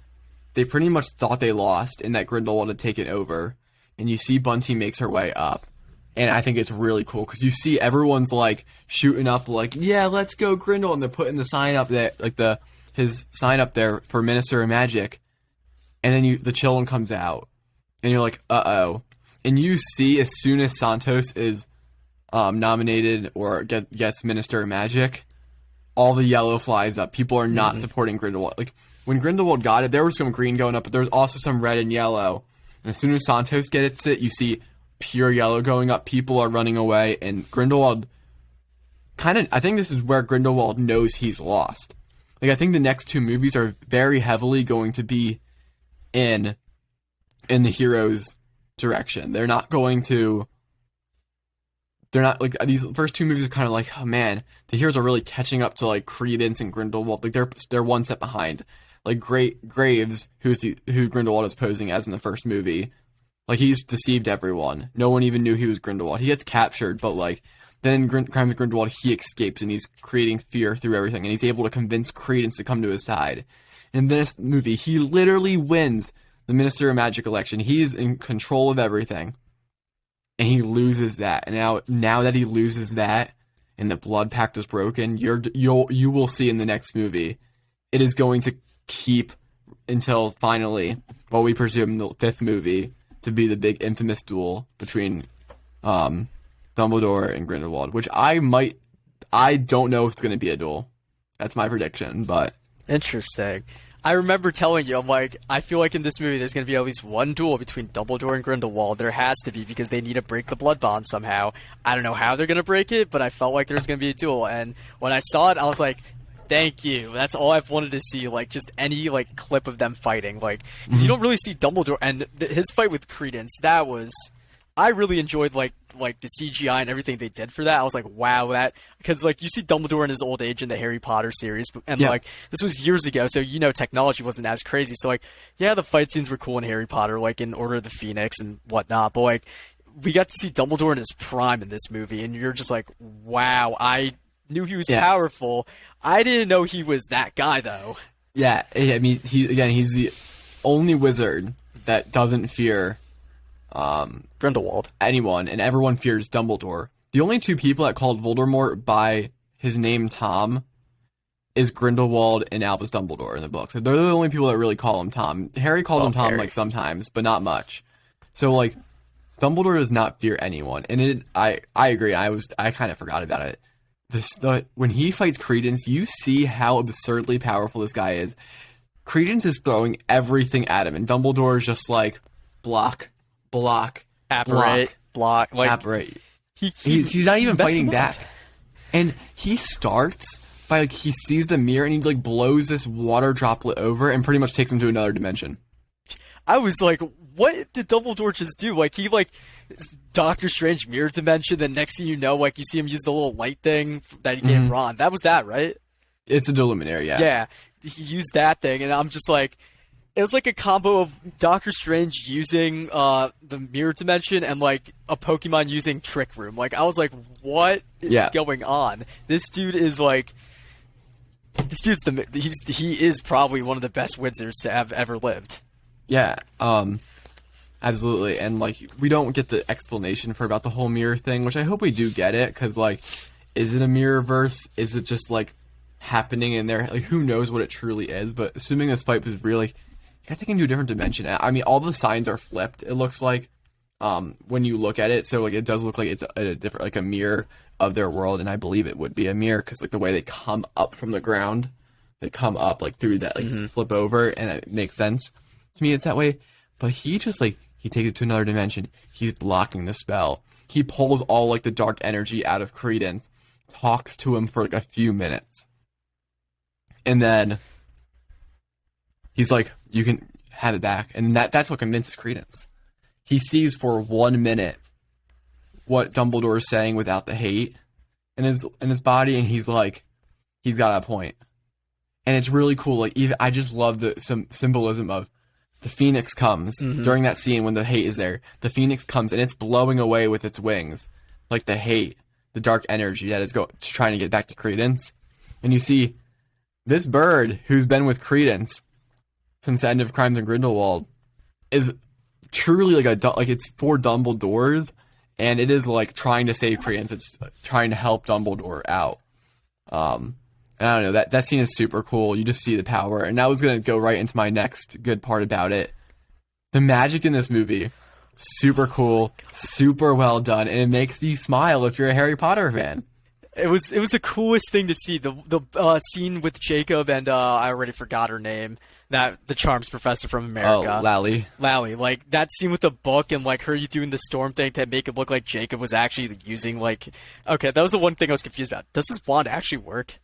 they pretty much thought they lost and that Grindelwald had taken over. And you see Bunty makes her way up. And I think it's really cool because you see everyone's like shooting up, like, yeah, let's go Grindel. And they're putting the sign up there, like his sign up there for Minister of Magic. And then the Chillin comes out. And you're like, uh-oh. And you see as soon as Santos is nominated or gets Minister of Magic, all the yellow flies up. People are not supporting Grindelwald. Like, when Grindelwald got it, there was some green going up, but there was also some red and yellow. And as soon as Santos gets it, you see pure yellow going up. People are running away, and Grindelwald I think this is where Grindelwald knows he's lost. Like, I think the next two movies are very heavily going to be in the hero's direction. They're not like, these first two movies are kind of like, oh man, the heroes are really catching up to like Credence and Grindelwald. Like, they're one step behind. Like, Graves, who Grindelwald is posing as in the first movie, like, he's deceived everyone. No one even knew he was Grindelwald. He gets captured, but like, then in Crimes of Grindelwald, he escapes and he's creating fear through everything, and he's able to convince Credence to come to his side. In this movie, he literally wins the Minister of Magic election. He's in control of everything. And he loses that. And now that he loses that, and the blood pact is broken, you will see in the next movie, it is going to keep until finally, what we presume the fifth movie to be the big infamous duel between Dumbledore and Grindelwald, which I don't know if it's going to be a duel. That's my prediction, but interesting. I remember telling you, I'm like, I feel like in this movie there's going to be at least one duel between Dumbledore and Grindelwald. There has to be, because they need to break the blood bond somehow. I don't know how they're going to break it, but I felt like there was going to be a duel. And when I saw it, I was like, thank you. That's all I've wanted to see, like, just any, like, clip of them fighting. Like, 'cause you don't really see Dumbledore, and his fight with Credence, that was... I really enjoyed, like the CGI and everything they did for that. I was like, wow, that... Because, like, you see Dumbledore in his old age in the Harry Potter series, and, like, this was years ago, so, technology wasn't as crazy. So, like, yeah, the fight scenes were cool in Harry Potter, like, in Order of the Phoenix and whatnot, but, like, we got to see Dumbledore in his prime in this movie, and you're just like, wow, I knew he was powerful. I didn't know he was that guy, though. Yeah, I mean, he's the only wizard that doesn't fear... Grindelwald. Anyone, and everyone fears Dumbledore. The only two people that called Voldemort by his name Tom is Grindelwald and Albus Dumbledore in the books. They're the only people that really call him Tom. Harry calls him Tom, like, sometimes, but not much. So, like, Dumbledore does not fear anyone. And I agree, I kind of forgot about it. When he fights Credence, you see how absurdly powerful this guy is. Credence is throwing everything at him, and Dumbledore is just like, block, apparate, block, like, apparate. He's not even fighting back. And he starts by, like, he sees the mirror and he, like, blows this water droplet over and pretty much takes him to another dimension. I was like, what did Dumbledore just do? Like, he, like, Doctor Strange mirror dimension, then next thing you know, like, you see him use the little light thing that he gave Ron. That was that, right? It's a Luminary, yeah. Yeah, he used that thing, and I'm just like, it was like a combo of Doctor Strange using the mirror dimension and like a Pokemon using Trick Room. Like, I was like, what is going on? This dude is like, he is probably one of the best wizards to have ever lived. Yeah, absolutely. And like, we don't get the explanation for about the whole mirror thing, which I hope we do get it, because like, is it a mirror verse? Is it just like happening in there? Like, who knows what it truly is? But assuming this fight was really, got taken to a different dimension. I mean, all the signs are flipped, it looks like, when you look at it. So like, it does look like it's a different, like a mirror of their world, and I believe it would be a mirror because like the way they come up from the ground, they come up like through that, like flip over, and it makes sense to me. It's that way. But he just like, he takes it to another dimension. He's blocking the spell. He pulls all like the dark energy out of Credence, talks to him for like a few minutes, and then he's like, you can have it back. And that's what convinces Credence. He sees for 1 minute what Dumbledore is saying without the hate in his body, and he's like, he's got a point. And it's really cool. Like, even I just love some symbolism of the Phoenix comes during that scene when the hate is there. The Phoenix comes and it's blowing away with its wings, like the hate, the dark energy that is trying to get back to Credence. And you see this bird who's been with Credence since the end of Crimes in Grindelwald is truly like it's for Dumbledore's, and it is like trying to save Credence. It's trying to help Dumbledore out. And I don't know, that scene is super cool. You just see the power, and that was gonna go right into my next good part about it. The magic in this movie, super cool, super well done, and it makes you smile if you're a Harry Potter fan. It was the coolest thing to see. The scene with Jacob and I already forgot her name. That the charms professor from America. Oh, Lally. Like that scene with the book and like her doing the storm thing to make it look like Jacob was actually using like. Okay, that was the one thing I was confused about. Does this wand actually work?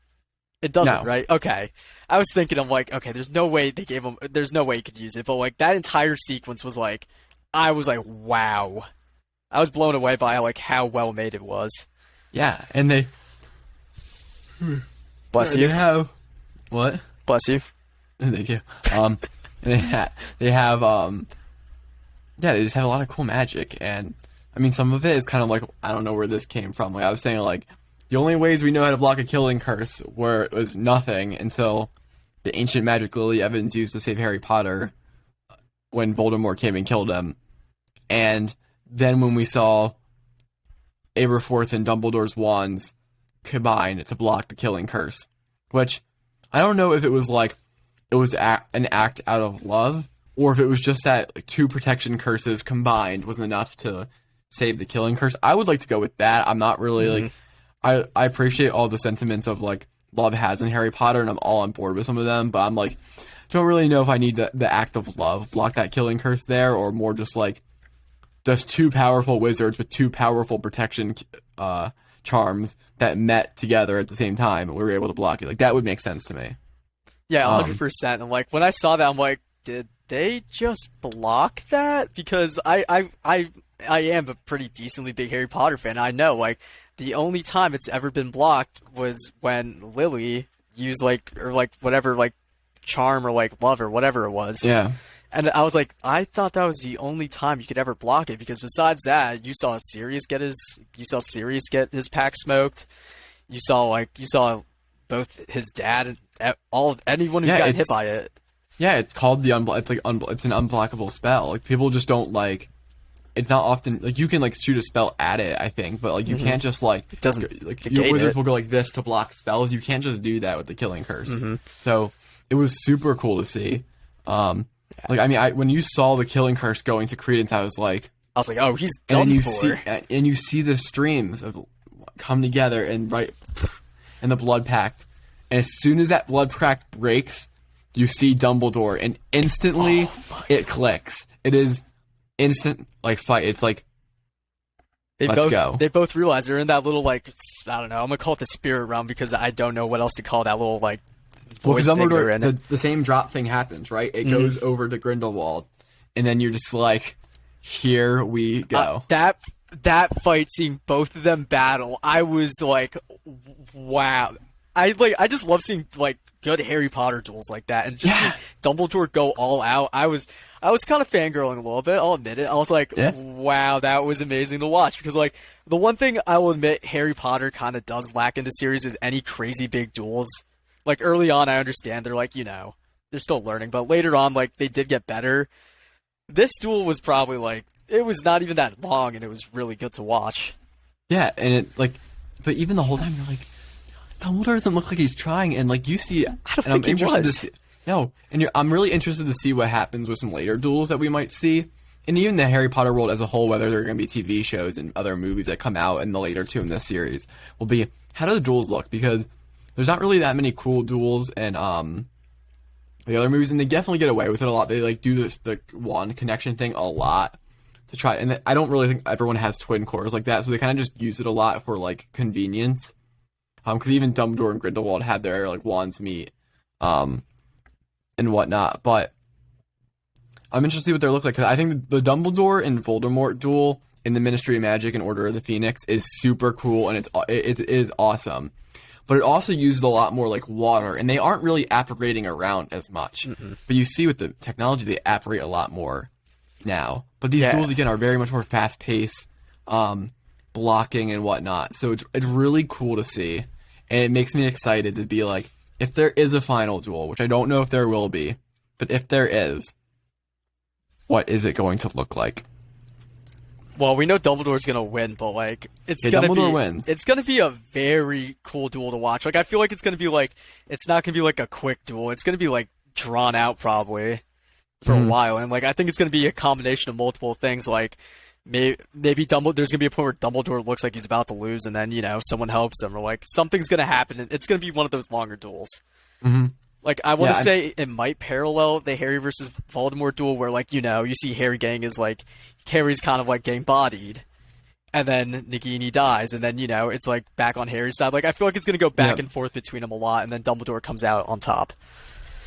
It doesn't, No. right? Okay. I was thinking, I'm like, okay, there's no way they gave him. There's no way he could use it. But like that entire sequence was like, I was like, wow. I was blown away by like how well made it was. Yeah, and they. Bless you. They have what? Bless you. Thank you. And they have they just have a lot of cool magic, and I mean, some of it is kind of like, I don't know where this came from. Like I was saying, like the only ways we know how to block a killing curse was nothing until the ancient magic lily Evans used to save Harry Potter when Voldemort came and killed him, and then when we saw Aberforth and Dumbledore's wands combined to block the killing curse, which I don't know if it was like it was an act out of love, or if it was just that like, 2 protection curses combined was enough to save the killing curse. I would like to go with that. I'm not really like, I appreciate all the sentiments of like love has in Harry Potter, and I'm all on board with some of them, but I'm like, don't really know if I need the act of love block that killing curse there, or more just like just 2 powerful wizards with 2 powerful protection charms that met together at the same time and we were able to block it. Like that would make sense to me. Yeah, 100%. And like when I saw that, I'm like, did they just block that? Because I am a pretty decently big Harry Potter fan. I know like the only time it's ever been blocked was when Lily used like whatever like charm or like love or whatever it was. Yeah. And I was like, I thought that was the only time you could ever block it, because besides that, you saw Sirius get his pack smoked. You saw both his dad and anyone who's gotten hit by it. Yeah, it's called it's an unblockable spell. Like people just don't like. It's not often like you can like shoot a spell at it, I think, but like you can't just like it doesn't like your wizards will go like this to block spells. You can't just do that with the killing curse. So it was super cool to see. Like I mean, when you saw the killing curse going to Credence, I was like, oh, he's done for. And you see the streams of come together and the blood pact, and as soon as that blood pact breaks, you see Dumbledore, and instantly it clicks. It is instant like fight. It's like let's go. They both realize they're in that little like, I don't know. I'm gonna call it the spirit realm because I don't know what else to call that little like. Well, because Dumbledore, the same drop thing happens, right? It goes over to Grindelwald, and then you're just like, here we go. That fight, seeing both of them battle, I was like, wow. I just love seeing like good Harry Potter duels like that, and just seeing Dumbledore go all out. I was kind of fangirling a little bit. I'll admit it. I was like, wow, that was amazing to watch, because like the one thing I will admit Harry Potter kind of does lack in the series is any crazy big duels. Like early on, I understand they're like, they're still learning, but later on, like they did get better. This duel was probably like, it was not even that long, and it was really good to watch. Yeah, and it like, but even the whole time you're like, Dumbledore doesn't look like he's trying, and like you see, I don't think he was. I'm really interested to see what happens with some later duels that we might see, and even the Harry Potter world as a whole, whether there are going to be TV shows and other movies that come out in the later two in this series, will be how do the duels look, because there's not really that many cool duels and the other movies, and they definitely get away with it a lot. They like do the wand connection thing a lot to try, and I don't really think everyone has twin cores like that, so they kind of just use it a lot for like convenience. Because even Dumbledore and Grindelwald had their like wands meet, and whatnot. But I'm interested to see what they look like, because I think the Dumbledore and Voldemort duel in the Ministry of Magic and Order of the Phoenix is super cool, and it is awesome. But it also uses a lot more like water, and they aren't really apparating around as much. Mm-mm. But you see with the technology, they apparate a lot more now. But these duels again are very much more fast paced, blocking and whatnot. So it's really cool to see. And it makes me excited to be like, if there is a final duel, which I don't know if there will be, but if there is, what is it going to look like? Well, we know Dumbledore's gonna win, but like Dumbledore wins. It's gonna be a very cool duel to watch. Like I feel like it's not gonna be like a quick duel. It's gonna be like drawn out probably for a while, and like I think it's gonna be a combination of multiple things. Like maybe Dumbledore, there's gonna be a point where Dumbledore looks like he's about to lose, and then someone helps him, or like something's gonna happen. And it's gonna be one of those longer duels. Mm-hmm. Like I want to say it might parallel the Harry versus Voldemort duel, where like you see Harry's kind of like getting bodied, and then Nagini dies, and then it's like back on Harry's side. Like I feel like it's gonna go back and forth between them a lot, and then Dumbledore comes out on top.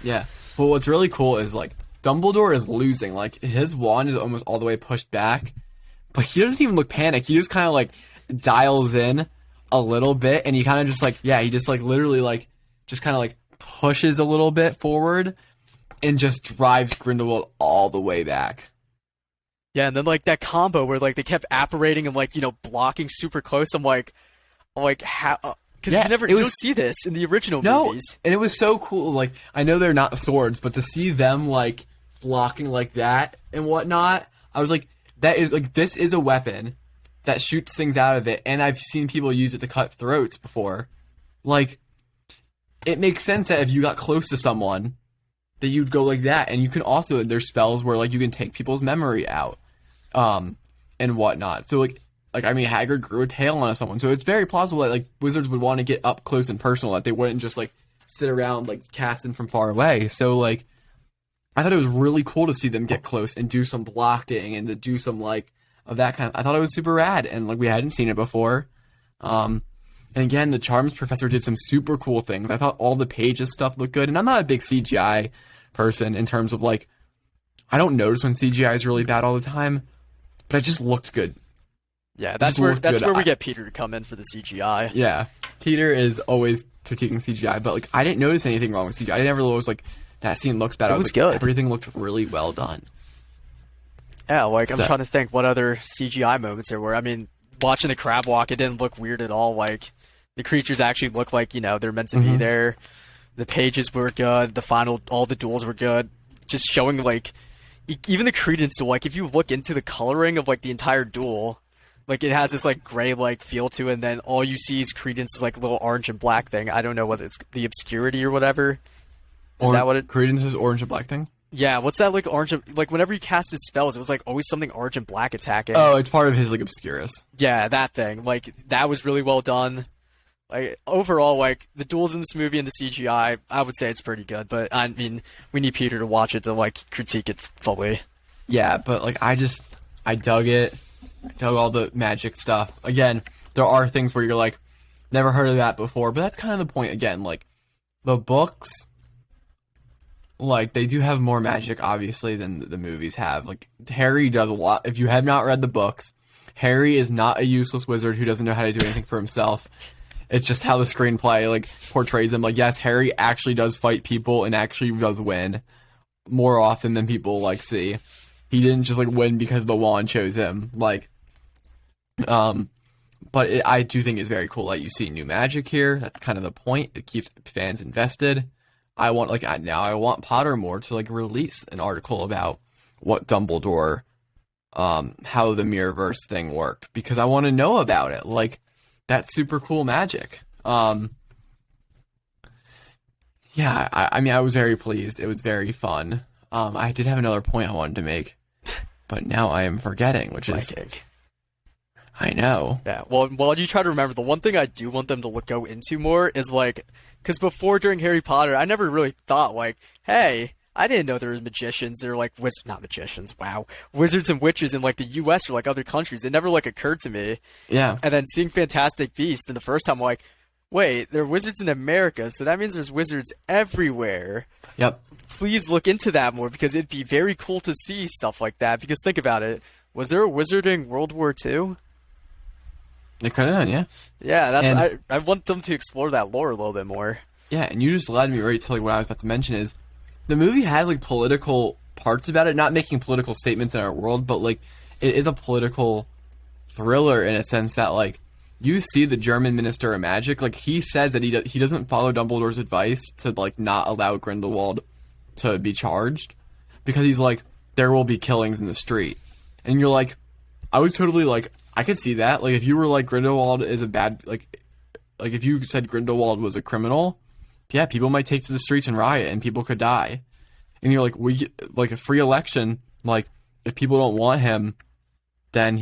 Yeah. Well, what's really cool is like Dumbledore is losing. Like his wand is almost all the way pushed back, but he doesn't even look panicked. He just kind of like dials in a little bit, and he kind of just like he just like literally like just kind of like pushes a little bit forward and just drives Grindelwald all the way back. Yeah, and then like that combo where like they kept apparating and like blocking super close. I'm like how? Because you don't see this in the original movies. And it was so cool. Like I know they're not swords, but to see them like blocking like that and whatnot, I was like, that is like this is a weapon that shoots things out of it, and I've seen people use it to cut throats before. Like it makes sense that if you got close to someone, that you'd go like that. And you can also, there's spells where like you can take people's memory out, and whatnot. So like I mean, Hagrid grew a tail on someone, so it's very plausible that like wizards would want to get up close and personal, that they wouldn't just like sit around like casting from far away. So like, I thought it was really cool to see them get close and do some blocking and to do some like of that kind of. I thought it was super rad, and like we hadn't seen it before. And again, the Charms Professor did some super cool things. I thought all the Pages stuff looked good. And I'm not a big CGI person in terms of like, I don't notice when CGI is really bad all the time, but it just looked good. Yeah, that's where we get Peter to come in for the CGI. Yeah, Peter is always critiquing CGI, but like I didn't notice anything wrong with CGI. I never was like, that scene looks bad. It was good. Everything looked really well done. Yeah, like I'm trying to think what other CGI moments there were. I mean, watching the crab walk, it didn't look weird at all. Like the creatures actually look like they're meant to be there. The Pages were good. All the duels were good. Just showing like even the Credence duel. Like if you look into the coloring of like the entire duel, like it has this like gray like feel to it, and then all you see is Credence's like little orange and black thing. I don't know whether it's the obscurity or whatever. Is that what it? Credence's orange and black thing? Yeah, what's that like orange? Like whenever he cast his spells, it was like always something orange and black attacking. Oh, it's part of his like Obscurus. Yeah, that thing. Like that was really well done. Like overall, like the duels in this movie and the CGI, I would say it's pretty good. But I mean, we need Peter to watch it to like critique it fully. Yeah, but like I dug it. I dug all the magic stuff. Again, there are things where you're like, never heard of that before. But that's kind of the point. Again, like the books like they do have more magic, obviously, than the movies have. Like Harry does a lot. If you have not read the books, Harry is not a useless wizard who doesn't know how to do anything for himself. It's just how the screenplay like portrays him. Like, yes, Harry actually does fight people and actually does win more often than people like see. He didn't just like win because the wand chose him. Like, but I do think it's very cool that you see new magic here. That's kind of the point. It keeps fans invested. I want I want Pottermore to like release an article about what Dumbledore, how the Mirrorverse thing worked, because I want to know about it. Like, that's super cool magic. Yeah, I mean, I was very pleased. It was very fun. I did have another point I wanted to make, but now I am forgetting, which is... I know. Yeah, well, while you try to remember, the one thing I do want them to go into more is, like, because before, during Harry Potter, I never really thought, like, hey, I didn't know there were magicians or, like, not magicians, wow, wizards and witches in, like, the U.S. or, like, other countries. It never, like, occurred to me. Yeah. And then seeing Fantastic Beasts, and the first time, I'm like, wait, there are wizards in America, so that means there's wizards everywhere. Yep. Please look into that more, because it'd be very cool to see stuff like that. Because think about it, was there a wizard in World War II? They could have done, yeah. Yeah, that's I want them to explore that lore a little bit more. Yeah, and you just led me right to like what I was about to mention is the movie had like political parts about it, not making political statements in our world, but like it is a political thriller in a sense that like you see the German Minister of Magic, like he says that he doesn't follow Dumbledore's advice to like not allow Grindelwald to be charged because he's like there will be killings in the street, and you're like, I was totally like, I could see that. Like, if you were like, Grindelwald is a bad, like if you said Grindelwald was a criminal, yeah, people might take to the streets and riot, and people could die. And you're like, like a free election, like, if people don't want him, then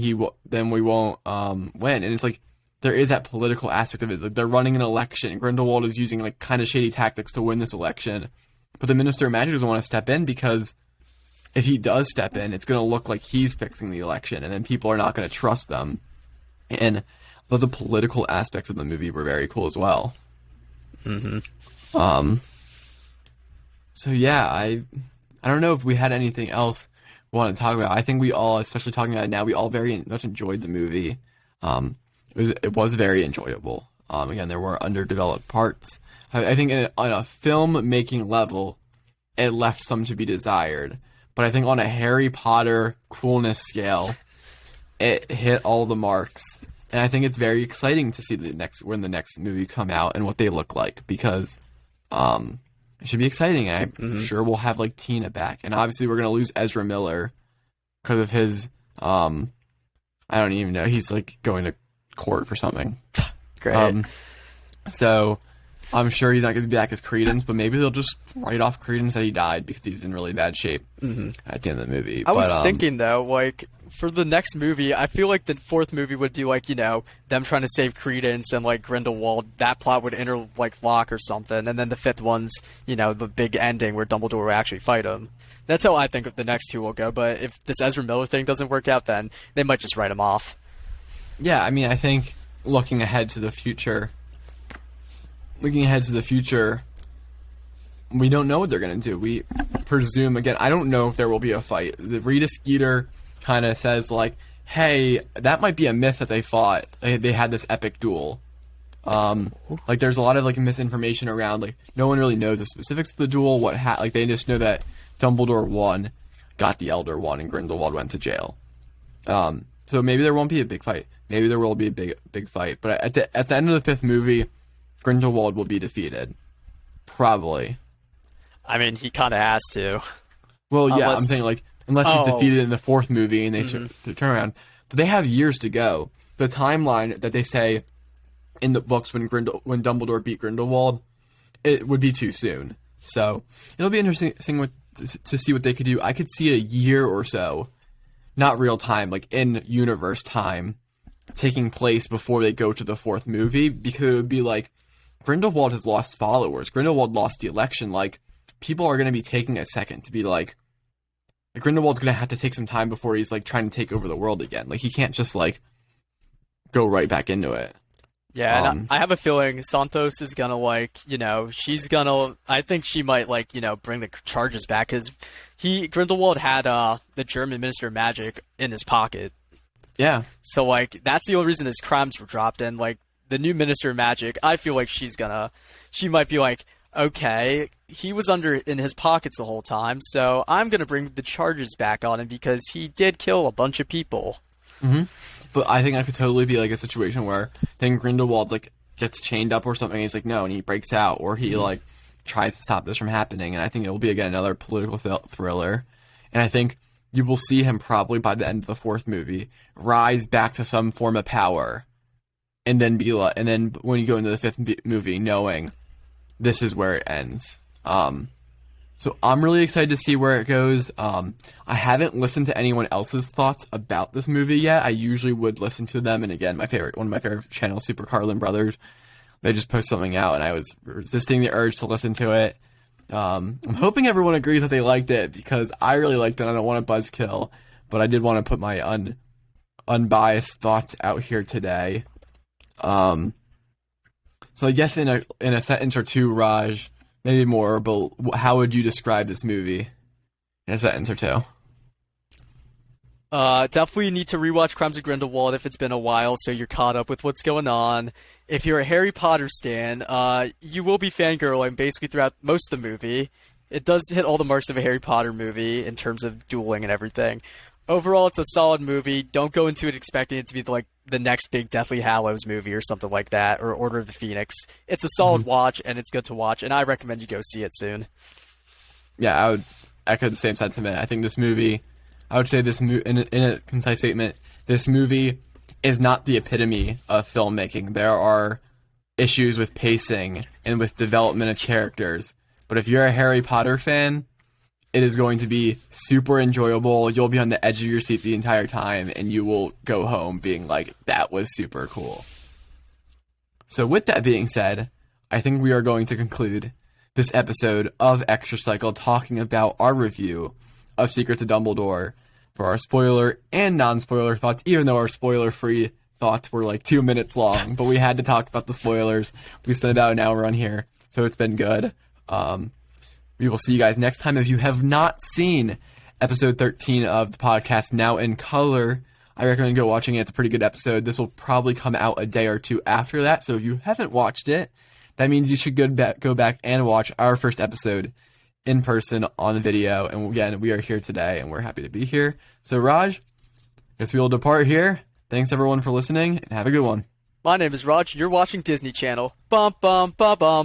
then we won't win. And it's like, there is that political aspect of it. Like, they're running an election, and Grindelwald is using, like, kind of shady tactics to win this election. But the Minister of Magic doesn't want to step in because if he does step in, it's going to look like he's fixing the election, and then people are not going to trust them. And the political aspects of the movie were very cool as well. Mm-hmm. So yeah, I don't know if we had anything else we want to talk about. I think we all, especially talking about it now, we all very much enjoyed the movie. It was very enjoyable. Again, there were underdeveloped parts. I think on a film making level, it left some to be desired. But I think on a Harry Potter coolness scale, it hit all the marks. And I think it's very exciting to see when the next movie come out and what they look like, because it should be exciting. I'm sure we'll have like Tina back, and obviously we're gonna lose Ezra Miller because of his I don't even know, he's like going to court for something. Great. So I'm sure he's not going to be back as Credence, but maybe they'll just write off Credence that he died because he's in really bad shape at the end of the movie. I was thinking, though, like, for the next movie, I feel like the fourth movie would be, like, you know, them trying to save Credence and, like, Grindelwald. That plot would lock or something. And then the fifth one's, you know, the big ending where Dumbledore will actually fight him. That's how I think the next two will go. But if this Ezra Miller thing doesn't work out, then they might just write him off. Yeah, I mean, I think looking ahead to the future, we don't know what they're going to do. We presume, again, I don't know if there will be a fight. The Rita Skeeter kind of says, like, hey, that might be a myth that they fought. They had this epic duel. Like, there's a lot of, like, misinformation around. Like, no one really knows the specifics of the duel. Like, they just know that Dumbledore won, got the Elder Wand, and Grindelwald went to jail. So maybe there won't be a big fight. Maybe there will be a big fight. But at the end of the fifth movie, Grindelwald will be defeated. Probably. I mean, he kind of has to. Well, yeah, I'm saying, like, unless he's defeated in the fourth movie and they turn around. But they have years to go. The timeline that they say in the books when Dumbledore beat Grindelwald, it would be too soon. So it'll be interesting to see what they could do. I could see a year or so, not real time, like in universe time, taking place before they go to the fourth movie, because it would be like, Grindelwald has lost followers. Grindelwald lost the election. Like, people are going to be taking a second to be like Grindelwald's going to have to take some time before he's, like, trying to take over the world again. Like, he can't just, like, go right back into it. Yeah, and I have a feeling Santos is gonna she's gonna. I think she might bring the charges back because Grindelwald had the German Minister of Magic in his pocket. Yeah. So that's the only reason his crimes were dropped. And the new Minister of Magic, I feel like she might be like, okay, he was in his pockets the whole time, so I'm gonna bring the charges back on him because he did kill a bunch of people. Mm-hmm. But I think I could totally be a situation where then Grindelwald gets chained up or something. And he's like, no, and he breaks out, or he tries to stop this from happening. And I think it will be again another political thriller. And I think you will see him probably by the end of the fourth movie rise back to some form of power, and then and then when you go into the fifth movie, knowing this is where it ends. So I'm really excited to see where it goes. I haven't listened to anyone else's thoughts about this movie yet. I usually would listen to them, and again, one of my favorite channels, Super Carlin Brothers, they just post something out, and I was resisting the urge to listen to it. I'm hoping everyone agrees that they liked it, because I really liked it. I don't want to buzzkill, but I did want to put my unbiased thoughts out here today. So I guess in a sentence or two, Raj, maybe more, but how would you describe this movie in a sentence or two? Definitely need to rewatch Crimes of Grindelwald if it's been a while, so you're caught up with what's going on. If you're a Harry Potter stan, you will be fangirling basically throughout most of the movie. It does hit all the marks of a Harry Potter movie in terms of dueling and everything. Overall, it's a solid movie. Don't go into it expecting it to be the next big Deathly Hallows movie or something like that, or Order of the Phoenix. It's a solid watch, and it's good to watch, and I recommend you go see it soon. Yeah, I would echo the same sentiment. I think this movie, I would say in a concise statement, this movie is not the epitome of filmmaking. There are issues with pacing and with development of characters, but if you're a Harry Potter fan, it is going to be super enjoyable. You'll be on the edge of your seat the entire time, and you will go home being like, that was super cool. So with that being said, I think we are going to conclude this episode of Extra Cycle talking about our review of Secrets of Dumbledore for our spoiler and non-spoiler thoughts, even though our spoiler-free thoughts were 2 minutes long, but we had to talk about the spoilers. We spent about an hour on here, so it's been good. We will see you guys next time. If you have not seen episode 13 of the podcast, Now in Color, I recommend go watching it. It's a pretty good episode. This will probably come out a day or two after that, so if you haven't watched it, that means you should go back and watch our first episode in person on the video. And again, we are here today, and we're happy to be here. So Raj, guess we will depart here. Thanks everyone for listening, and have a good one. My name is Raj. You're watching Disney Channel. Bum bum ba bum.